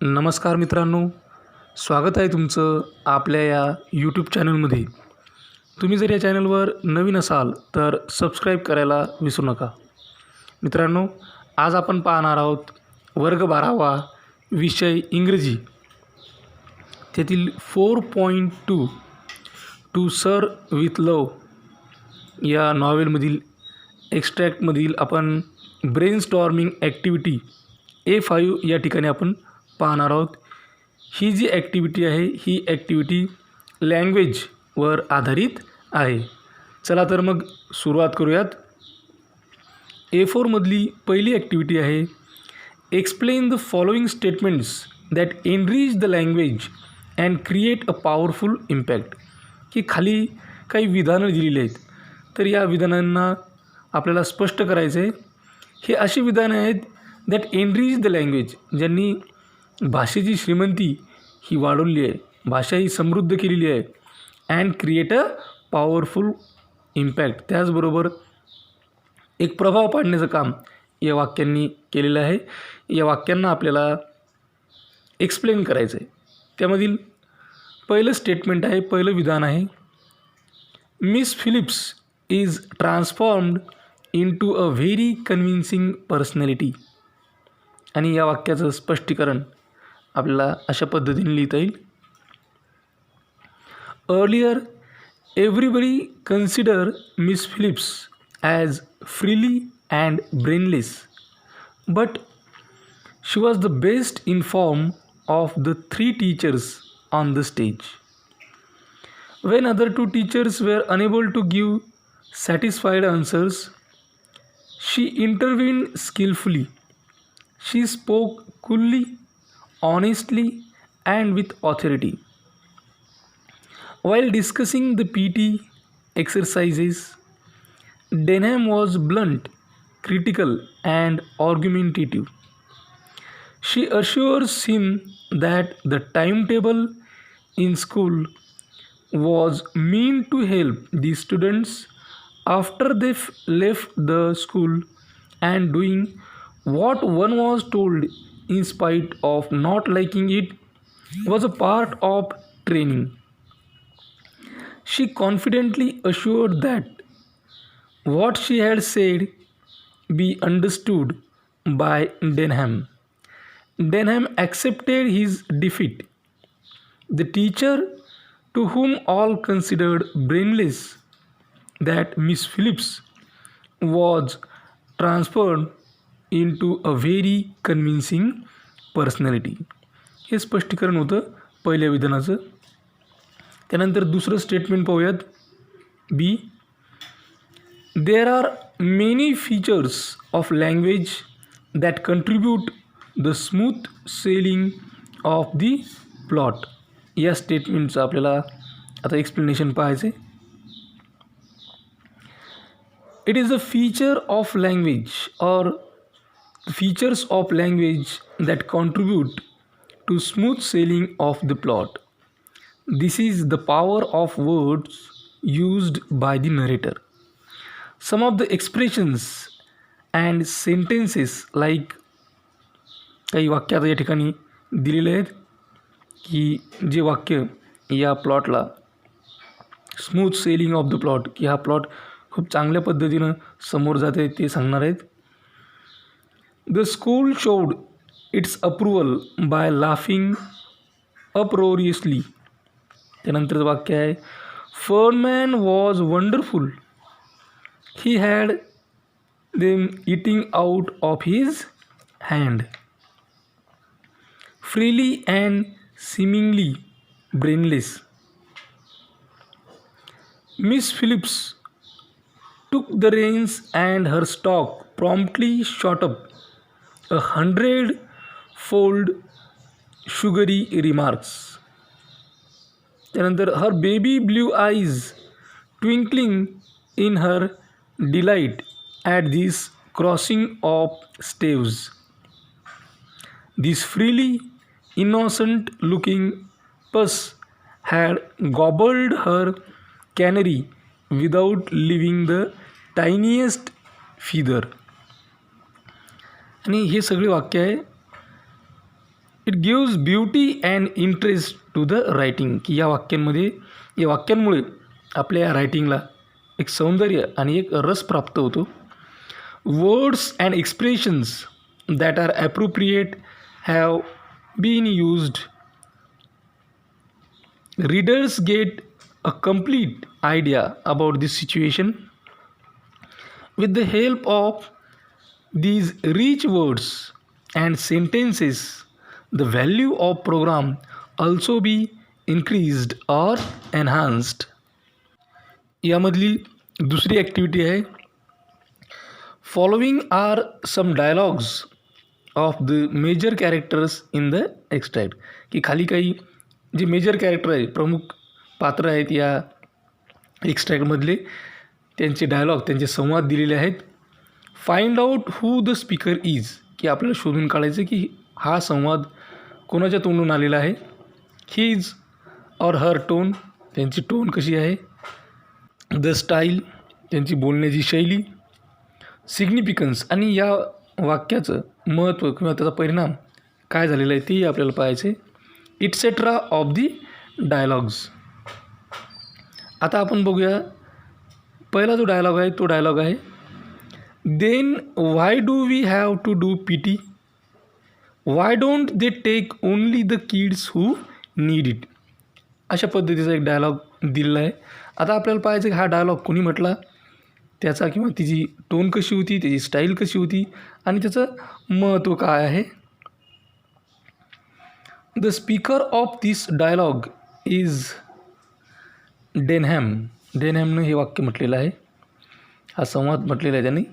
नमस्कार मित्रांनो, स्वागत आहे तुमचं आपल्या या यूट्यूब चॅनलमध्ये. तुम्ही जर या चॅनलवर नवीन असाल तर सबस्क्राईब करायला विसरू नका. मित्रांनो, आज आपण पाहणार आहोत वर्ग 12वा विषय इंग्रजी, त्यातील 4.2 टू सर विथ लव या नॉवेलमधील एक्स्ट्रॅक्टमधील आपण ब्रेनस्टॉर्मिंग ॲक्टिव्हिटी A5 या ठिकाणी आपण पाहणार आहोत. ही जी ॲक्टिव्हिटी आहे ही ॲक्टिव्हिटी लँग्वेजवर आधारित आहे. चला तर मग सुरुवात करूयात. A4 मधली पहिली ॲक्टिव्हिटी आहे explain the following statements that enrich the language and create a powerful impact. की खाली काही विधानं दिलेली आहेत, तर या विधानांना आपल्याला स्पष्ट करायचं आहे. हे अशी विधानं आहेत दॅट एनरिच द लँग्वेज, ज्यांनी भाषेची श्रीमंती ही वाढवली आहे, भाषा ही समृद्ध केलेली आहे. And create a powerful impact, त्याचबरोबर एक प्रभाव पाडण्याचं काम या वाक्यांनी केलेलं आहे. या वाक्यांना आपल्याला एक्सप्लेन करायचं आहे. त्यामधील पहिलं स्टेटमेंट आहे, पहिलं विधान आहे, Miss Phillips is transformed into a very convincing personality. आणि या वाक्याचं स्पष्टीकरण आपल्याला अशा पद्धतीने लिहिता येईल. Earlier everybody consider Miss Phillips as freely and brainless, but she was the best inform of the 3 teachers on the stage. When other 2 teachers were unable to give satisfied answers, she intervened skillfully. She spoke coolly, honestly, and with authority. While discussing the PT exercises, Denham was blunt, critical, and argumentative. She assures him that the timetable in school was meant to help the students after they left the school, and doing what one was told in spite of not liking it was a part of training. She confidently assured that what she had said be understood by Denham. Denham accepted his defeat. The teacher, to whom all considered brainless, that Miss Phillips was transferred into a very convincing personality. हे स्पष्टीकरण होतं पहिल्या विधानाचं. त्यानंतर दुसरं statement पाहूयात, B. There are many features of language that contribute the smooth sailing of the plot. या स्टेटमेंटचं आपल्याला आता एक्सप्लेनेशन पाहायचं आहे. It is a feature of language or features of language that contribute to smooth sailing of the plot. This is the power of words used by the narrator. Some of the expressions and sentences like, काही वाक्य आता या ठिकाणी दिलेले आहेत की जे वाक्य या प्लॉटला smooth sailing of the plot, की हा प्लॉट खूप चांगल्या पद्धतीनं समोर जाते ते सांगणार आहेत. The school showed its approval by laughing uproariously. त्यानंतर वाक्य आहे, Fermin was wonderful, he had them eating out of his hand. Freely and seemingly brainless. Miss Phillips took the reins and her stock promptly shot up 100-fold sugary remarks. त्यानंतर her baby blue eyes twinkling in her delight at this crossing of staves. This freely innocent looking puss had gobbled her canary without leaving the tiniest feather. आणि हे सगळे वाक्य आहे it gives beauty and interest to the writing, की या वाक्यांमुळे आपल्या या रायटिंगला एक सौंदर्य आणि एक रस प्राप्त होतो. Words and expressions that are appropriate have been used. Readers get a complete idea about this situation. With the help of these rich words and sentences, the value of program also be increased or enhanced. यामधली दुसरी activity आहे, following are some dialogues of the major characters in the extract, की खाली काही जे major character आहे, प्रमुख पात्र आहेत या एक्स्ट्रॅक्टमधले, त्यांचे डायलॉग, त्यांचे संवाद दिलेले आहेत. Find out who the speaker is, की आपल्याला शोधून काढायचं की हा संवाद कोणाच्या तोंडून आलेला आहे. हिज और हर टोन, त्यांची टोन कशी आहे. द स्टाईल, त्यांची बोलण्याची शैली. सिग्निफिकन्स, आणि या वाक्याचं महत्त्व किंवा त्याचा परिणाम काय झालेला आहे तेही आपल्याला पाहायचं आहे. Et cetera of the dialogues. आता आपण बघूया, पहिला जो डायलॉग आहे तो डायलॉग आहे, then why do we have to do PT? Why don't they take only the kids who need it. अशा पद्धतीचा एक डायलॉग दिलेला आहे. आता आपल्याला पाहायचं की हा डायलॉग कोणी म्हटला, त्याचा किंवा तिची टोन कशी होती, त्याची स्टाईल कशी होती आणि त्याचं महत्त्व काय आहे. The speaker of this dialogue is Denham. डेनहॅमनं हे वाक्य म्हटलेलं आहे, हा संवाद म्हटलेला आहे त्यांनी.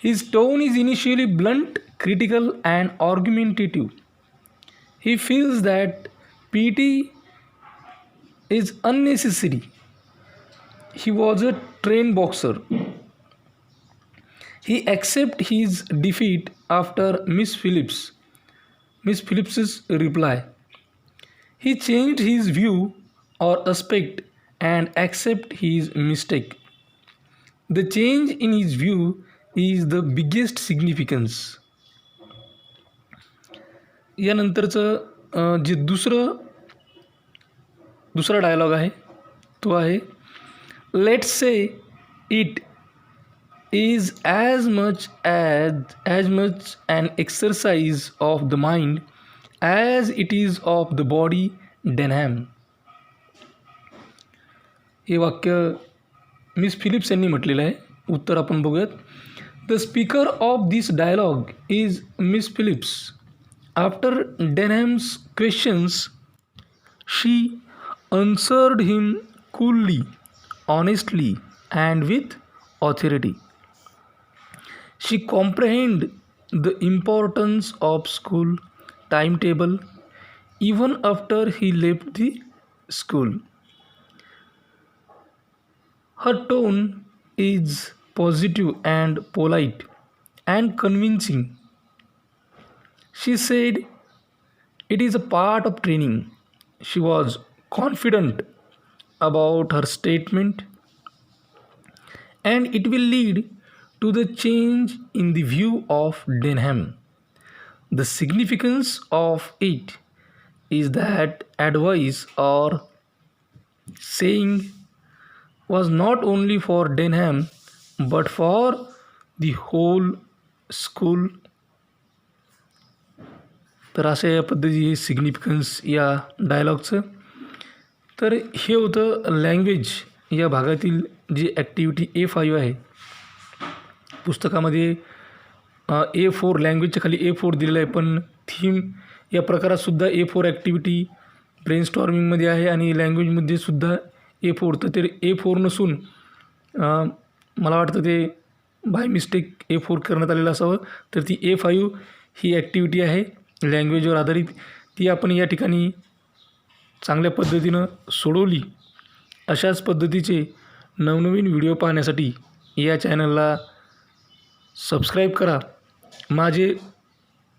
His tone is initially blunt, critical and argumentative. He feels that PT is unnecessary. He was a trained boxer. He accepted his defeat after Miss Phillips's reply. He changed his view or aspect and accept his mistake. The change in his view is the biggest significance. यानंतरचं जे दुसरा dialogue आहे तो आहे, let's say it is as much an exercise of the mind as it is of the body, Denham. हे वाक्य miss Philips यांनी म्हटलेलं आहे. उत्तर आपण बघूयात. The speaker of this dialogue is Miss Phillips. After Denham's questions she answered him coolly, honestly, and with authority. She comprehended the importance of school timetable even after he left the school. Her tone is positive and polite and convincing. She said it is a part of training. She was confident about her statement and it will lead to the change in the view of Denham. The significance of it is that advice or saying was not only for Denham but for the whole school. तर असं या पद्धती significance या डायलॉगचं. तर हे होतं language या भागातील जी ॲक्टिव्हिटी A5 आहे. पुस्तकामध्ये A4 लँग्वेजच्या खाली A4 दिलेलं आहे, पण थीम या प्रकारातसुद्धा A4 ॲक्टिव्हिटी ब्रेनस्टॉर्मिंगमध्ये आहे आणि लँग्वेजमध्ये सुद्धा A4. तर ते A4 नसून मला वाटतं ते बाय मिस्टेक A4 करण्यात आलेलं असावं. तर ती A5 ही ॲक्टिव्हिटी आहे लँग्वेजवर आधारित. ती आपण या ठिकाणी चांगल्या पद्धतीनं सोडवली. अशाच पद्धतीचे नवनवीन व्हिडिओ पाहण्यासाठी या चॅनलला सबस्क्राईब करा. माझे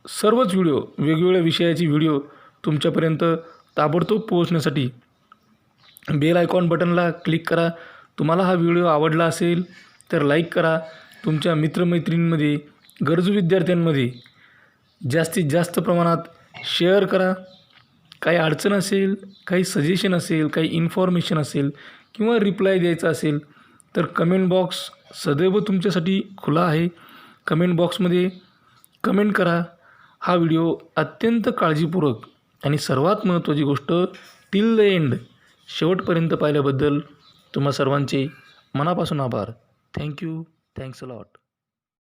सर्वच व्हिडिओ, वेगवेगळ्या विषयाची व्हिडिओ तुमच्यापर्यंत ताबडतोब पोहोचण्यासाठी बेल आयकॉन बटनला क्लिक करा. तुम्हाला हा व्हिडिओ आवडला असेल तर लाईक करा. तुमच्या मित्रमैत्रिणींमध्ये, गरजू विद्यार्थ्यांमध्ये जास्तीत जास्त प्रमाणात शेअर करा. काही अडचण असेल, काही सजेशन असेल, काही इन्फॉर्मेशन असेल किंवा रिप्लाय द्यायचा असेल तर कमेंट बॉक्स सदैव तुमच्यासाठी खुला आहे. कमेंट बॉक्समध्ये कमेंट करा. हा व्हिडिओ अत्यंत काळजीपूर्वक आणि सर्वात महत्त्वाची गोष्ट टिल द एंड शेवटपर्यंत पाहिल्याबद्दल तुम्हा सर्वांचे मनापासून आभार. थँक्यू. Thanks a lot.